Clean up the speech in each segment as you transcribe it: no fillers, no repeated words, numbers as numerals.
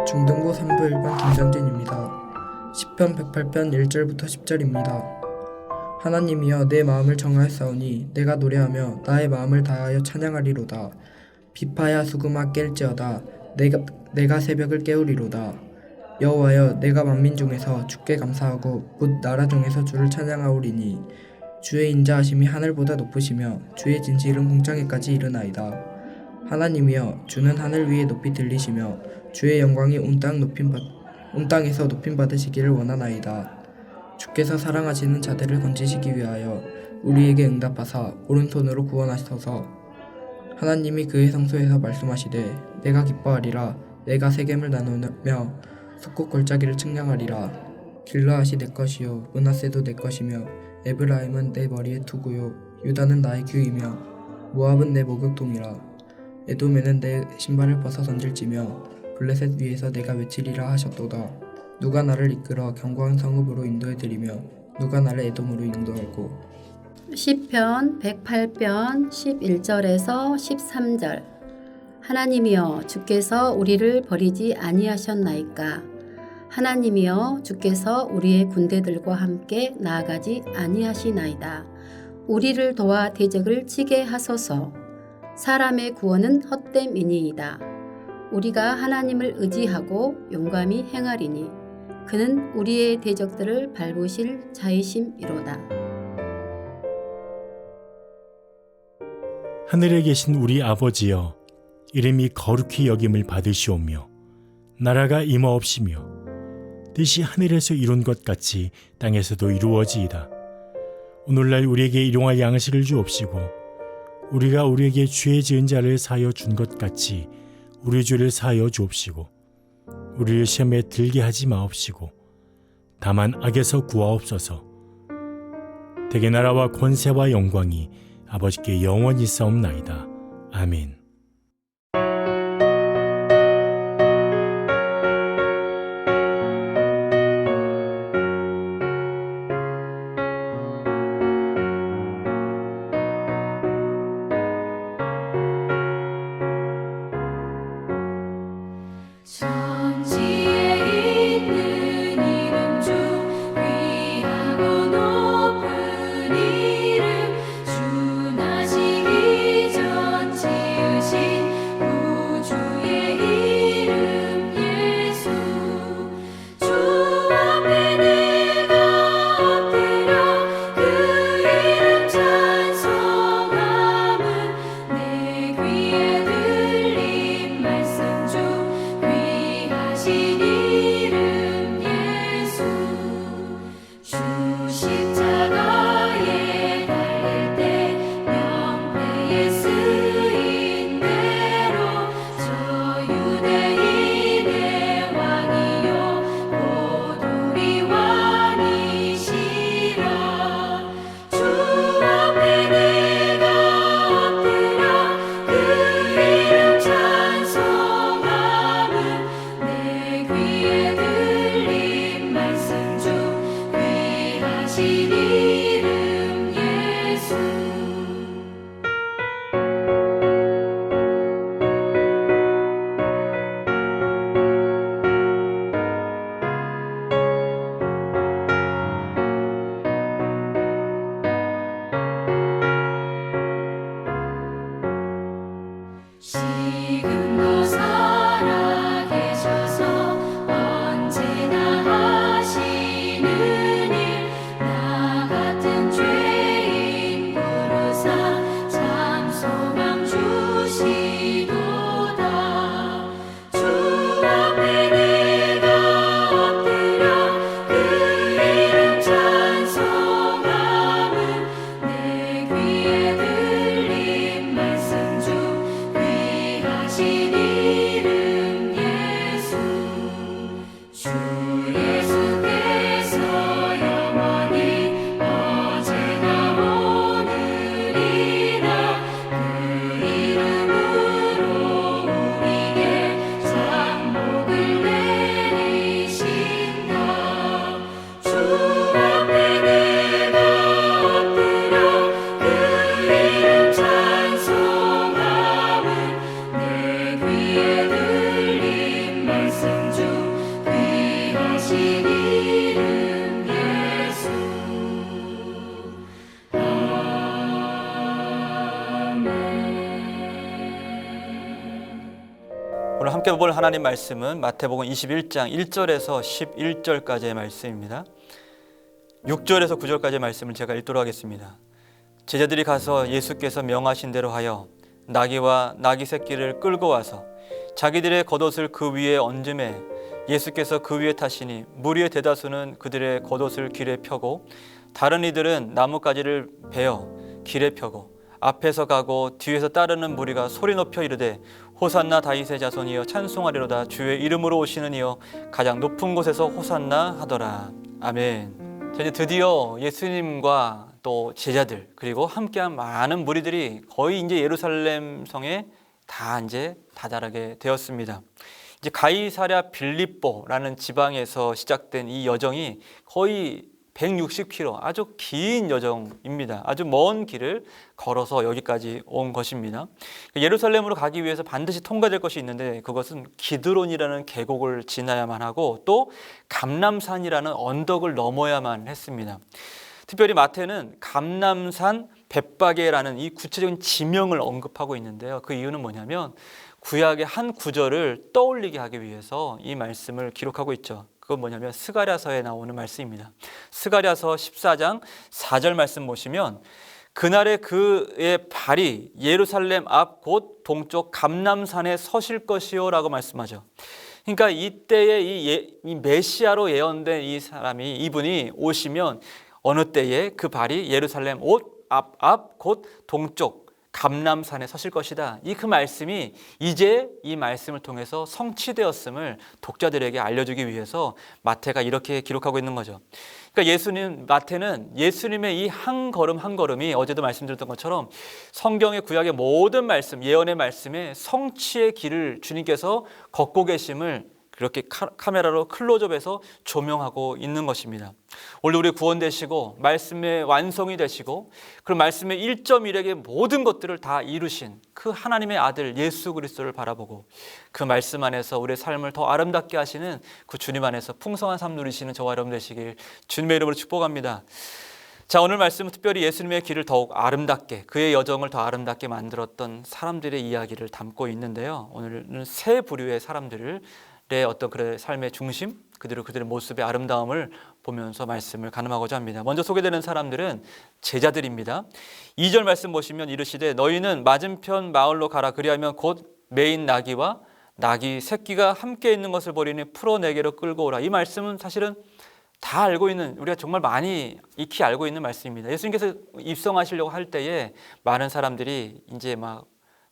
중등부 3부 1반 김정진입니다. 시편 108편 1절부터 10절입니다. 하나님이여 내 마음을 정하였사오니 내가 노래하며 나의 마음을 다하여 찬양하리로다. 비파야 수금아 깰지어다. 내가 새벽을 깨우리로다. 여호와여 내가 만민 중에서 주께 감사하고 곧 나라 중에서 주를 찬양하오리니 주의 인자하심이 하늘보다 높으시며 주의 진실은 궁창에까지 이르나이다. 하나님이여 주는 하늘 위에 높이 들리시며 주의 영광이 온 땅에서 높임 받으시기를 원하나이다. 주께서 사랑하시는 자들을 건지시기 위하여 우리에게 응답하사 오른손으로 구원하소서. 하나님이 그의 성소에서 말씀하시되 내가 기뻐하리라. 내가 세겜을 나누며 숫꽃 골짜기를 측량하리라. 길르앗이 내 것이요 므낫세도 내 것이며 에브라임은 내 머리의 투구요 유다는 나의 규이며 모압은 내 목욕통이라. 에돔에는 내 신발을 벗어 던질지며 블레셋 위에서 내가 외치리라 하셨도다. 누가 나를 이끌어 견고한 성읍으로 인도해드리며 누가 나를 에돔으로 인도하고. 시편 108편 11절에서 13절. 하나님이여 주께서 우리를 버리지 아니하셨나이까. 하나님이여 주께서 우리의 군대들과 함께 나아가지 아니하시나이다. 우리를 도와 대적을 치게 하소서. 사람의 구원은 헛됨이니이다. 우리가 하나님을 의지하고 용감히 행하리니 그는 우리의 대적들을 밟으실 자이심이로다. 하늘에 계신 우리 아버지여, 이름이 거룩히 여김을 받으시오며 나라가 임하옵시며 뜻이 하늘에서 이룬 것 같이 땅에서도 이루어지이다. 오늘날 우리에게 일용할 양식을 주옵시고 우리가 우리에게 죄 지은 자를 사하여 준 것 같이 우리 죄를 사하여 주옵시고 우리를 시험에 들게 하지 마옵시고 다만 악에서 구하옵소서. 대개 나라와 권세와 영광이 아버지께 영원히 있사옵나이다. 아멘. 천지에 있는 이름 중 귀하고 높은 이름 주 나시기 전 지으신 우주의 이름 예수. 주 앞에 내가 엎드려 그 이름 찬송함은 내 귀에 들린 말씀 중 귀한 함께 볼 하나님 말씀은 마태복음 21장 1절에서 11절까지의 말씀입니다. 6절에서 9절까지의 말씀을 제가 읽도록 하겠습니다. 제자들이 가서 예수께서 명하신 대로 하여 나귀와 나귀 새끼를 끌고 와서 자기들의 겉옷을 그 위에 얹음에 예수께서 그 위에 타시니 무리의 대다수는 그들의 겉옷을 길에 펴고 다른 이들은 나뭇가지를 베어 길에 펴고 앞에서 가고 뒤에서 따르는 무리가 소리 높여 이르되 호산나 다윗의 자손이여 찬송하리로다 주의 이름으로 오시는 이여 가장 높은 곳에서 호산나 하더라. 아멘. 이제 드디어 예수님과 또 제자들 그리고 함께한 많은 무리들이 거의 이제 예루살렘 성에 다 이제 다다르게 되었습니다. 이제 가이사랴 빌립보라는 지방에서 시작된 이 여정이 거의 160km, 아주 긴 여정입니다. 아주 먼 길을 걸어서 여기까지 온 것입니다. 예루살렘으로 가기 위해서 반드시 통과될 것이 있는데 그것은 기드론이라는 계곡을 지나야만 하고 또 감람산이라는 언덕을 넘어야만 했습니다. 특별히 마태는 감람산 벳바게라는 이 구체적인 지명을 언급하고 있는데요. 그 이유는 뭐냐면 구약의 한 구절을 떠올리게 하기 위해서 이 말씀을 기록하고 있죠. 그건 뭐냐면 스가랴서에 나오는 말씀입니다. 스가랴서 14장 4절 말씀 보시면 그날에 그의 발이 예루살렘 앞 곧 동쪽 감람산에 서실 것이요 라고 말씀하죠. 그러니까 이때에 이 메시아로 예언된 이 사람이 이분이 오시면 어느 때에 그 발이 예루살렘 앞 곧 동쪽 감람산에 서실 것이다. 이 그 말씀이 이제 이 말씀을 통해서 성취되었음을 독자들에게 알려주기 위해서 마태가 이렇게 기록하고 있는 거죠. 그러니까 마태는 예수님의 이 한 걸음 한 걸음이 어제도 말씀드렸던 것처럼 성경의 구약의 모든 말씀, 예언의 말씀에 성취의 길을 주님께서 걷고 계심을 그렇게 카메라로 클로즈업해서 조명하고 있는 것입니다. 오늘 우리 구원되시고 말씀의 완성이 되시고 그 말씀의 1.1에게 모든 것들을 다 이루신 그 하나님의 아들 예수 그리스도를 바라보고 그 말씀 안에서 우리의 삶을 더 아름답게 하시는 그 주님 안에서 풍성한 삶 누리시는 저와 여러분 되시길 주님의 이름으로 축복합니다. 자, 오늘 말씀은 특별히 예수님의 길을 더욱 아름답게 그의 여정을 더 아름답게 만들었던 사람들의 이야기를 담고 있는데요. 오늘은 세 부류의 사람들을 어떤 그의 삶의 중심, 그들의 모습의 아름다움을 보면서 말씀을 가늠하고자 합니다. 먼저 소개되는 사람들은 제자들입니다. 2절 말씀 보시면 이르시되 너희는 맞은편 마을로 가라 그리하면 곧 매인 나귀와 나귀 새끼가 함께 있는 것을 보리니 풀어 내게로 끌고 오라. 이 말씀은 사실은 다 알고 있는, 우리가 정말 많이 익히 알고 있는 말씀입니다. 예수님께서 입성하시려고 할 때에 많은 사람들이 이제 막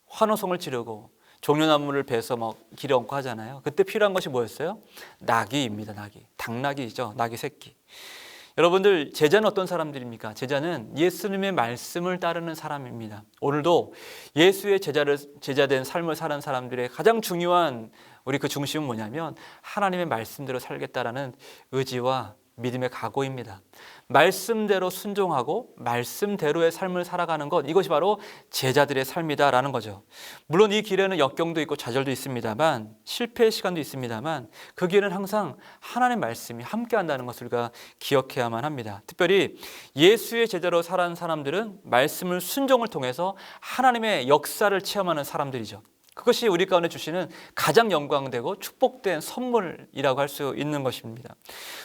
환호성을 지르고 종려나무를 베서 막 길에 얹고 하잖아요. 그때 필요한 것이 뭐였어요? 나귀입니다. 나귀. 당나귀죠. 나귀 새끼. 여러분들, 제자는 어떤 사람들입니까? 제자는 예수님의 말씀을 따르는 사람입니다. 오늘도 예수의 제자된 삶을 사는 사람들의 가장 중요한 우리 그 중심은 뭐냐면 하나님의 말씀대로 살겠다라는 의지와 믿음의 각오입니다. 말씀대로 순종하고 말씀대로의 삶을 살아가는 것, 이것이 바로 제자들의 삶이다라는 거죠. 물론 이 길에는 역경도 있고 좌절도 있습니다만, 실패의 시간도 있습니다만 그 길은 항상 하나님의 말씀이 함께한다는 것을 우리가 기억해야만 합니다. 특별히 예수의 제자로 살아가는 사람들은 말씀을 순종을 통해서 하나님의 역사를 체험하는 사람들이죠. 그것이 우리 가운데 주시는 가장 영광되고 축복된 선물이라고 할 수 있는 것입니다.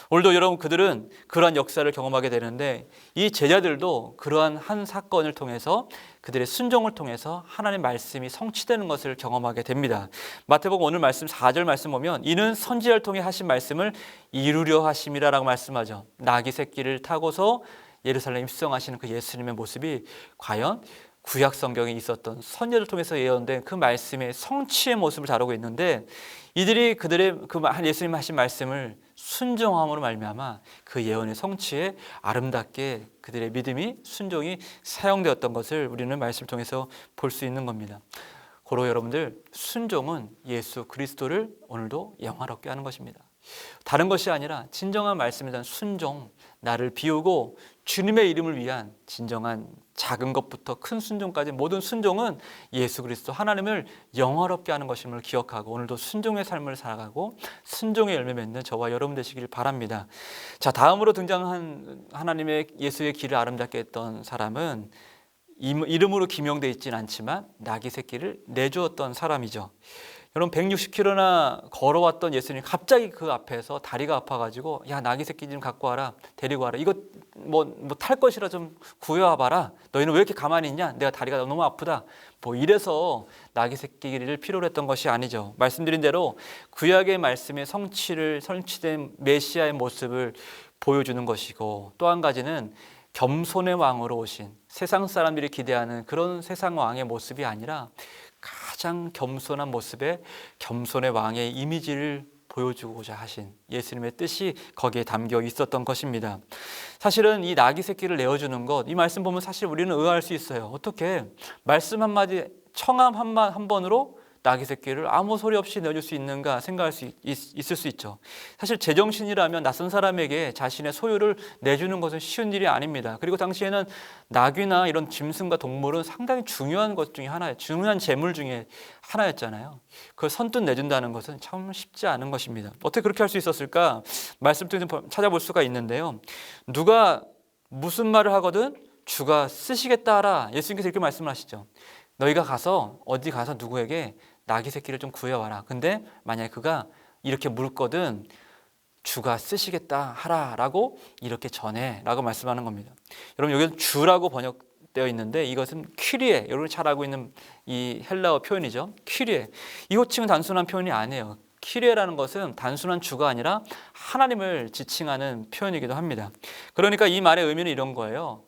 오늘도 여러분, 그들은 그러한 역사를 경험하게 되는데 이 제자들도 그러한 한 사건을 통해서 그들의 순종을 통해서 하나님의 말씀이 성취되는 것을 경험하게 됩니다. 마태복음 오늘 말씀 4절 말씀 보면 이는 선지자를 통해 하신 말씀을 이루려 하심이라라고 말씀하죠. 나귀 새끼를 타고서 예루살렘 입성하시는 그 예수님의 모습이 과연 구약 성경에 있었던 선지자를 통해서 예언된 그 말씀의 성취의 모습을 다루고 있는데, 이들이 그들의 그 예수님 하신 말씀을 순종함으로 말미암아 그 예언의 성취에 아름답게 그들의 믿음이, 순종이 사용되었던 것을 우리는 말씀을 통해서 볼 수 있는 겁니다. 고로 여러분들, 순종은 예수 그리스도를 오늘도 영화롭게 하는 것입니다. 다른 것이 아니라 진정한 말씀에 대한 순종, 나를 비우고 주님의 이름을 위한 진정한 작은 것부터 큰 순종까지 모든 순종은 예수 그리스도 하나님을 영화롭게 하는 것임을 기억하고 오늘도 순종의 삶을 살아가고 순종의 열매 맺는 저와 여러분 되시길 바랍니다. 자, 다음으로 등장한 하나님의 예수의 길을 아름답게 했던 사람은 이름으로 기명되어 있지는 않지만 나귀 새끼를 내주었던 사람이죠. 여러분 160km나 걸어왔던 예수님 갑자기 그 앞에서 다리가 아파가지고 야 나귀 새끼 좀 갖고 와라 데리고 와라 이거 뭐 탈 것이라 좀 구해와 봐라 너희는 왜 이렇게 가만히 있냐 내가 다리가 너무 아프다 뭐 이래서 나귀 새끼를 필요로 했던 것이 아니죠. 말씀드린 대로 구약의 말씀의 성취된 메시아의 모습을 보여주는 것이고 또 한 가지는 겸손의 왕으로 오신 세상 사람들이 기대하는 그런 세상 왕의 모습이 아니라 가장 겸손한 모습의 겸손의 왕의 이미지를 보여주고자 하신 예수님의 뜻이 거기에 담겨 있었던 것입니다. 사실은 이 나귀 새끼를 내어주는 것, 이 말씀 보면 사실 우리는 의아할 수 있어요. 어떻게 말씀 한마디, 청함 한 번으로 나귀 새끼를 아무 소리 없이 내어줄 수 있는가 생각할 수 있을 수 있죠. 사실 제정신이라면 낯선 사람에게 자신의 소유를 내주는 것은 쉬운 일이 아닙니다. 그리고 당시에는 나귀나 이런 짐승과 동물은 상당히 중요한 것 중에 하나예요. 중요한 재물 중에 하나였잖아요. 그걸 선뜻 내준다는 것은 참 쉽지 않은 것입니다. 어떻게 그렇게 할 수 있었을까? 말씀 통해서 찾아볼 수가 있는데요. 누가 무슨 말을 하거든 주가 쓰시겠다 하라. 예수님께서 이렇게 말씀을 하시죠. 너희가 가서 어디 가서 누구에게 나귀 새끼를 좀 구해와라. 근데 만약에 그가 이렇게 물거든 주가 쓰시겠다 하라라고 이렇게 전해라고 말씀하는 겁니다. 여러분 여기는 주라고 번역되어 있는데 이것은 퀴리에, 여러분이 잘 알고 있는 이 헬라어 표현이죠. 퀴리에. 이 호칭은 단순한 표현이 아니에요. 퀴리에라는 것은 단순한 주가 아니라 하나님을 지칭하는 표현이기도 합니다. 그러니까 이 말의 의미는 이런 거예요.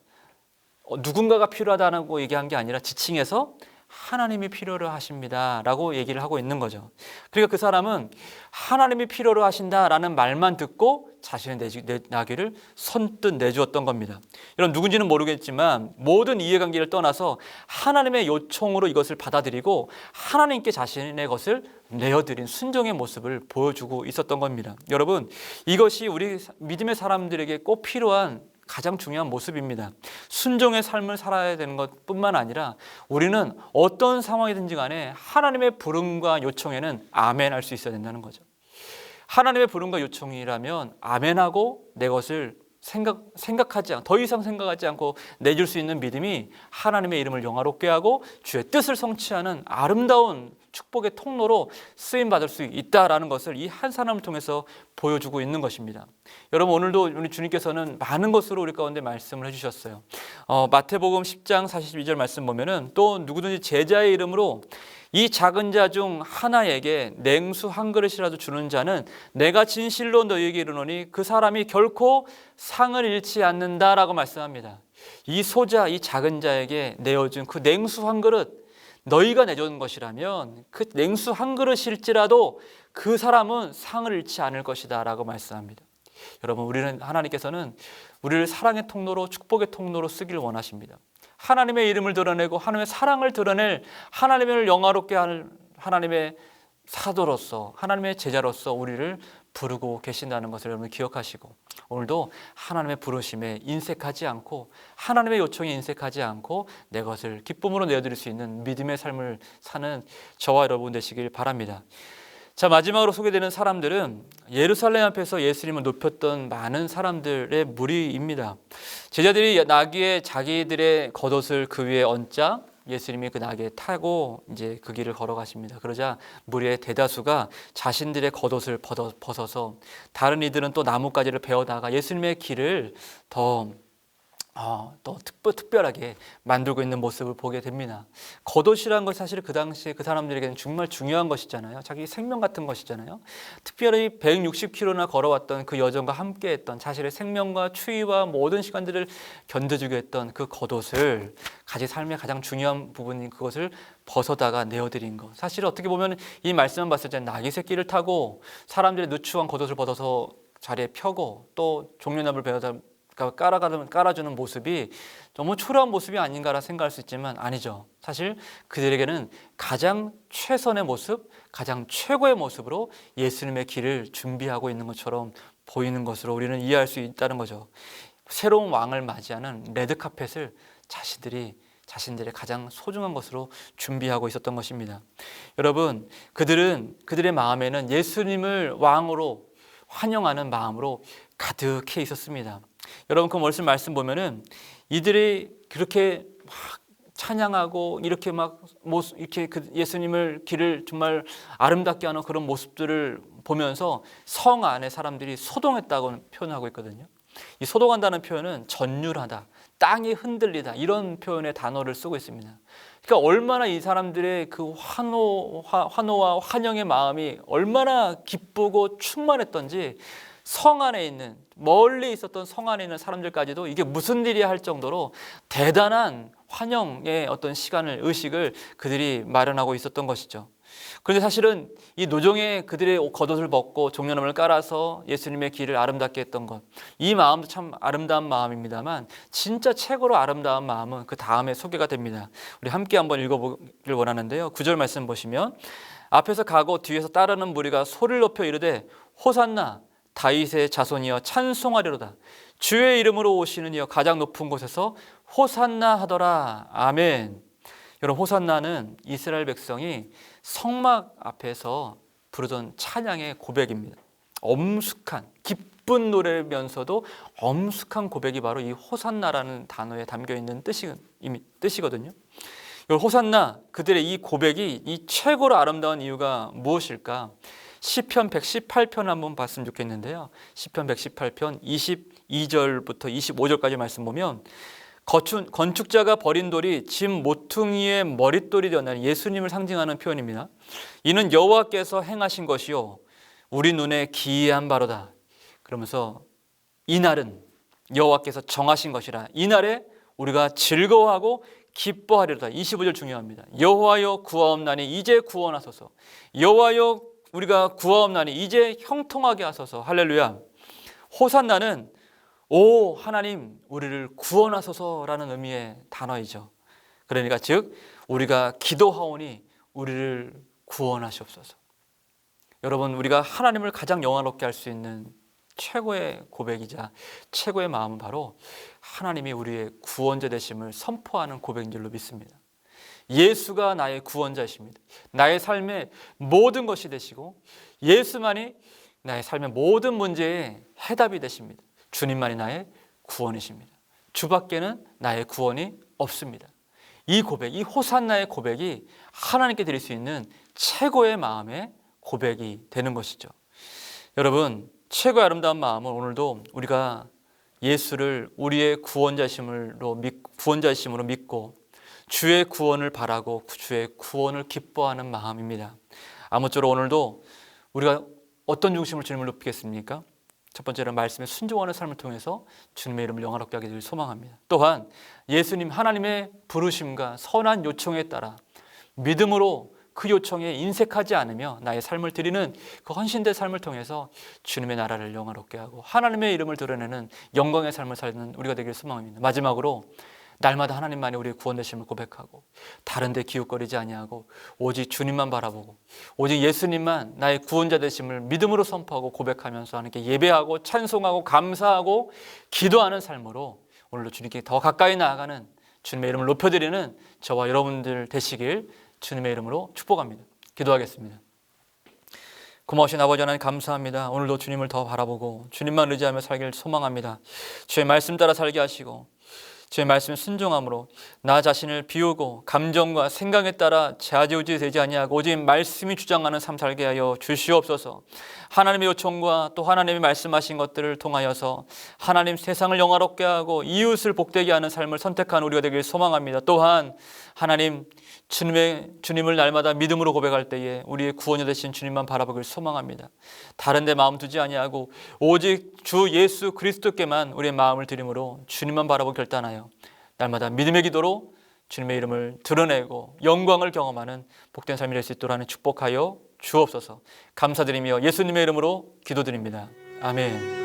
누군가가 필요하다고 얘기한 게 아니라 지칭해서 하나님이 필요로 하십니다 라고 얘기를 하고 있는 거죠. 그러니까 그 사람은 하나님이 필요로 하신다라는 말만 듣고 자신의 나귀를 선뜻 내주었던 겁니다. 여러분 누군지는 모르겠지만 모든 이해관계를 떠나서 하나님의 요청으로 이것을 받아들이고 하나님께 자신의 것을 내어드린 순종의 모습을 보여주고 있었던 겁니다. 여러분 이것이 우리 믿음의 사람들에게 꼭 필요한 가장 중요한 모습입니다. 순종의 삶을 살아야 되는 것뿐만 아니라 우리는 어떤 상황이든지 간에 하나님의 부름과 요청에는 아멘할 수 있어야 된다는 거죠. 하나님의 부름과 요청이라면 아멘하고 내 것을 더 이상 생각하지 않고 내줄 수 있는 믿음이 하나님의 이름을 영화롭게 하고 주의 뜻을 성취하는 아름다운 축복의 통로로 쓰임받을 수 있다라는 것을 이 한 사람을 통해서 보여주고 있는 것입니다. 여러분 오늘도 우리 주님께서는 많은 것으로 우리 가운데 말씀을 해주셨어요. 마태복음 10장 42절 말씀 보면은 또 누구든지 제자의 이름으로 이 작은 자 중 하나에게 냉수 한 그릇이라도 주는 자는 내가 진실로 너희에게 이르노니 그 사람이 결코 상을 잃지 않는다라고 말씀합니다. 이 소자, 이 작은 자에게 내어준 그 냉수 한 그릇, 너희가 내준 것이라면 그 냉수 한 그릇일지라도 그 사람은 상을 잃지 않을 것이다 라고 말씀합니다. 여러분 하나님께서는 우리를 사랑의 통로로 축복의 통로로 쓰기를 원하십니다. 하나님의 이름을 드러내고 하나님의 사랑을 드러낼 하나님을 영화롭게 하는 하나님의 사도로서 하나님의 제자로서 우리를 부르고 계신다는 것을 여러분 기억하시고 오늘도 하나님의 부르심에 인색하지 않고 하나님의 요청에 인색하지 않고 내 것을 기쁨으로 내어드릴 수 있는 믿음의 삶을 사는 저와 여러분 되시길 바랍니다. 자, 마지막으로 소개되는 사람들은 예루살렘 앞에서 예수님을 높였던 많은 사람들의 무리입니다. 제자들이 나귀에 자기들의 겉옷을 그 위에 얹자 예수님이 그 나귀에 타고 이제 그 길을 걸어가십니다. 그러자 무리의 대다수가 자신들의 겉옷을 벗어서 다른 이들은 또 나뭇가지를 베어다가 예수님의 길을 더 특별하게 만들고 있는 모습을 보게 됩니다. 겉옷이라는 것이 사실 그 당시에 그 사람들에게는 정말 중요한 것이잖아요. 자기 생명 같은 것이잖아요. 특별히 160km나 걸어왔던 그 여정과 함께했던 자신의 생명과 추위와 모든 시간들을 견뎌주게 했던 그 겉옷을 자기 삶의 가장 중요한 부분인 그것을 벗어다가 내어드린 것. 사실 어떻게 보면 이 말씀만 봤을 때 나귀 새끼를 타고 사람들의 누추한 겉옷을 벗어서 자리에 펴고 또 종려나무를 베어다 깔아주는 모습이 너무 초라한 모습이 아닌가라 생각할 수 있지만 아니죠. 사실 그들에게는 가장 최선의 모습, 가장 최고의 모습으로 예수님의 길을 준비하고 있는 것처럼 보이는 것으로 우리는 이해할 수 있다는 거죠. 새로운 왕을 맞이하는 레드카펫을 자신들의 가장 소중한 것으로 준비하고 있었던 것입니다. 여러분, 그들의 마음에는 예수님을 왕으로 환영하는 마음으로 가득해 있었습니다. 여러분 그 말씀 보면은 이들이 그렇게 막 찬양하고 이렇게 막 이렇게 그 예수님을 길을 정말 아름답게 하는 그런 모습들을 보면서 성 안에 사람들이 소동했다고 표현하고 있거든요. 이 소동한다는 표현은 전율하다, 땅이 흔들리다 이런 표현의 단어를 쓰고 있습니다. 그러니까 얼마나 이 사람들의 그 환호와 환영의 마음이 얼마나 기쁘고 충만했던지 성 안에 있는 멀리 있었던 성 안에 있는 사람들까지도 이게 무슨 일이야 할 정도로 대단한 환영의 어떤 시간을 의식을 그들이 마련하고 있었던 것이죠. 그런데 사실은 이 노종의 그들의 겉옷을 벗고 종려나무를 깔아서 예수님의 길을 아름답게 했던 것, 이 마음도 참 아름다운 마음입니다만 진짜 최고로 아름다운 마음은 그 다음에 소개가 됩니다. 우리 함께 한번 읽어보길 원하는데요. 9절 말씀 보시면 앞에서 가고 뒤에서 따르는 무리가 소리를 높여 이르되 호산나 다윗의 자손이여 찬송하리로다. 주의 이름으로 오시는 이여 가장 높은 곳에서 호산나 하더라. 아멘. 여러분, 호산나는 이스라엘 백성이 성막 앞에서 부르던 찬양의 고백입니다. 엄숙한 기쁜 노래면서도 엄숙한 고백이 바로 이 호산나라는 단어에 담겨있는 뜻이거든요. 호산나, 그들의 이 고백이 이 최고로 아름다운 이유가 무엇일까? 시편 118편 한번 봤으면 좋겠는데요. 시편 118편 22절부터 25절까지 말씀 보면 건축자가 버린 돌이 집 모퉁이의 머릿돌이 되었나니 예수님을 상징하는 표현입니다. 이는 여호와께서 행하신 것이요 우리 눈에 기이한 바로다. 그러면서 이날은 여호와께서 정하신 것이라 이날에 우리가 즐거워하고 기뻐하리로다. 25절 중요합니다. 여호와여 구하옵나니 이제 구원하소서. 여호와여 우리가 구하옵나니 이제 형통하게 하소서. 할렐루야. 호산나는 오 하나님 우리를 구원하소서라는 의미의 단어이죠. 그러니까 즉 우리가 기도하오니 우리를 구원하시옵소서. 여러분, 우리가 하나님을 가장 영화롭게 할 수 있는 최고의 고백이자 최고의 마음은 바로 하나님이 우리의 구원자 되심을 선포하는 고백인 줄로 믿습니다. 예수가 나의 구원자이십니다. 나의 삶의 모든 것이 되시고 예수만이 나의 삶의 모든 문제의 해답이 되십니다. 주님만이 나의 구원이십니다. 주밖에는 나의 구원이 없습니다. 이 고백, 이 호산나의 고백이 하나님께 드릴 수 있는 최고의 마음의 고백이 되는 것이죠. 여러분, 최고의 아름다운 마음은 오늘도 우리가 예수를 우리의 구원자심으로 믿고 주의 구원을 바라고 주의 구원을 기뻐하는 마음입니다. 아무쪼록 오늘도 우리가 어떤 중심으로 주님을 높이겠습니까? 첫 번째는 말씀에 순종하는 삶을 통해서 주님의 이름을 영화롭게 하게 되길 소망합니다. 또한 예수님 하나님의 부르심과 선한 요청에 따라 믿음으로 그 요청에 인색하지 않으며 나의 삶을 드리는 그 헌신된 삶을 통해서 주님의 나라를 영화롭게 하고 하나님의 이름을 드러내는 영광의 삶을 사는 우리가 되길 소망합니다. 마지막으로 날마다 하나님만이 우리의 구원되심을 고백하고 다른 데 기웃거리지 아니하고 오직 주님만 바라보고 오직 예수님만 나의 구원자 되심을 믿음으로 선포하고 고백하면서 하나님께 예배하고 찬송하고 감사하고 기도하는 삶으로 오늘도 주님께 더 가까이 나아가는 주님의 이름을 높여드리는 저와 여러분들 되시길 주님의 이름으로 축복합니다. 기도하겠습니다. 고마우신 아버지 하나님 감사합니다. 오늘도 주님을 더 바라보고 주님만 의지하며 살기를 소망합니다. 주의 말씀 따라 살게 하시고 주의 말씀에 순종함으로 나 자신을 비우고 감정과 생각에 따라 좌지우지 되지 아니하고 오직 말씀이 주장하는 삶 살게 하여 주시옵소서. 하나님의 요청과 또 하나님이 말씀하신 것들을 통하여서 하나님 세상을 영화롭게 하고 이웃을 복되게 하는 삶을 선택한 우리가 되길 소망합니다. 또한 하나님 주님을 날마다 믿음으로 고백할 때에 우리의 구원자 되신 주님만 바라보길 소망합니다. 다른 데 마음 두지 아니하고 오직 주 예수 그리스도께만 우리의 마음을 드림으로 주님만 바라보고 결단하여 날마다 믿음의 기도로 주님의 이름을 드러내고 영광을 경험하는 복된 삶이 될 수 있도록 하는 축복하여 주옵소서. 감사드리며 예수님의 이름으로 기도드립니다. 아멘.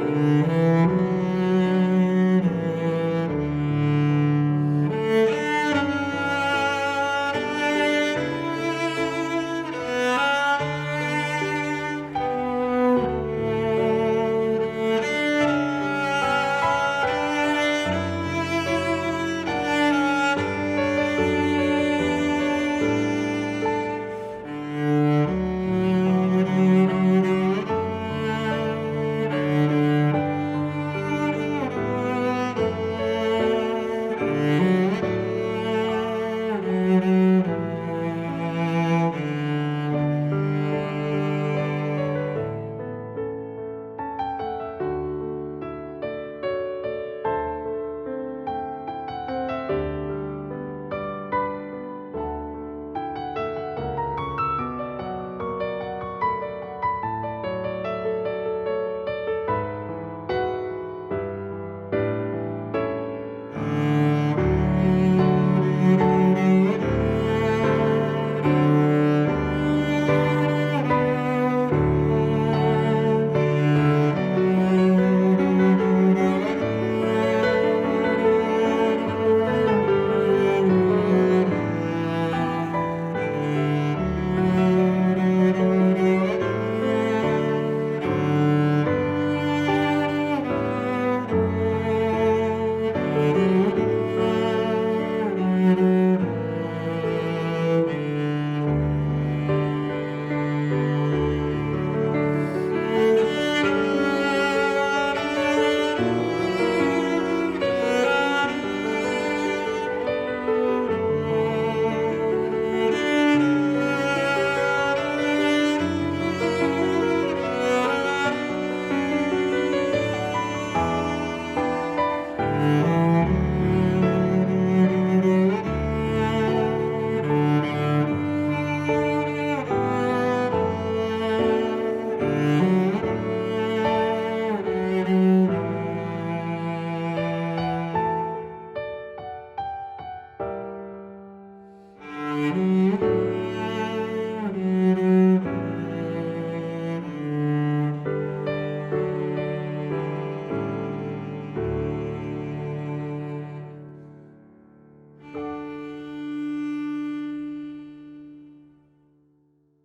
주옵소서.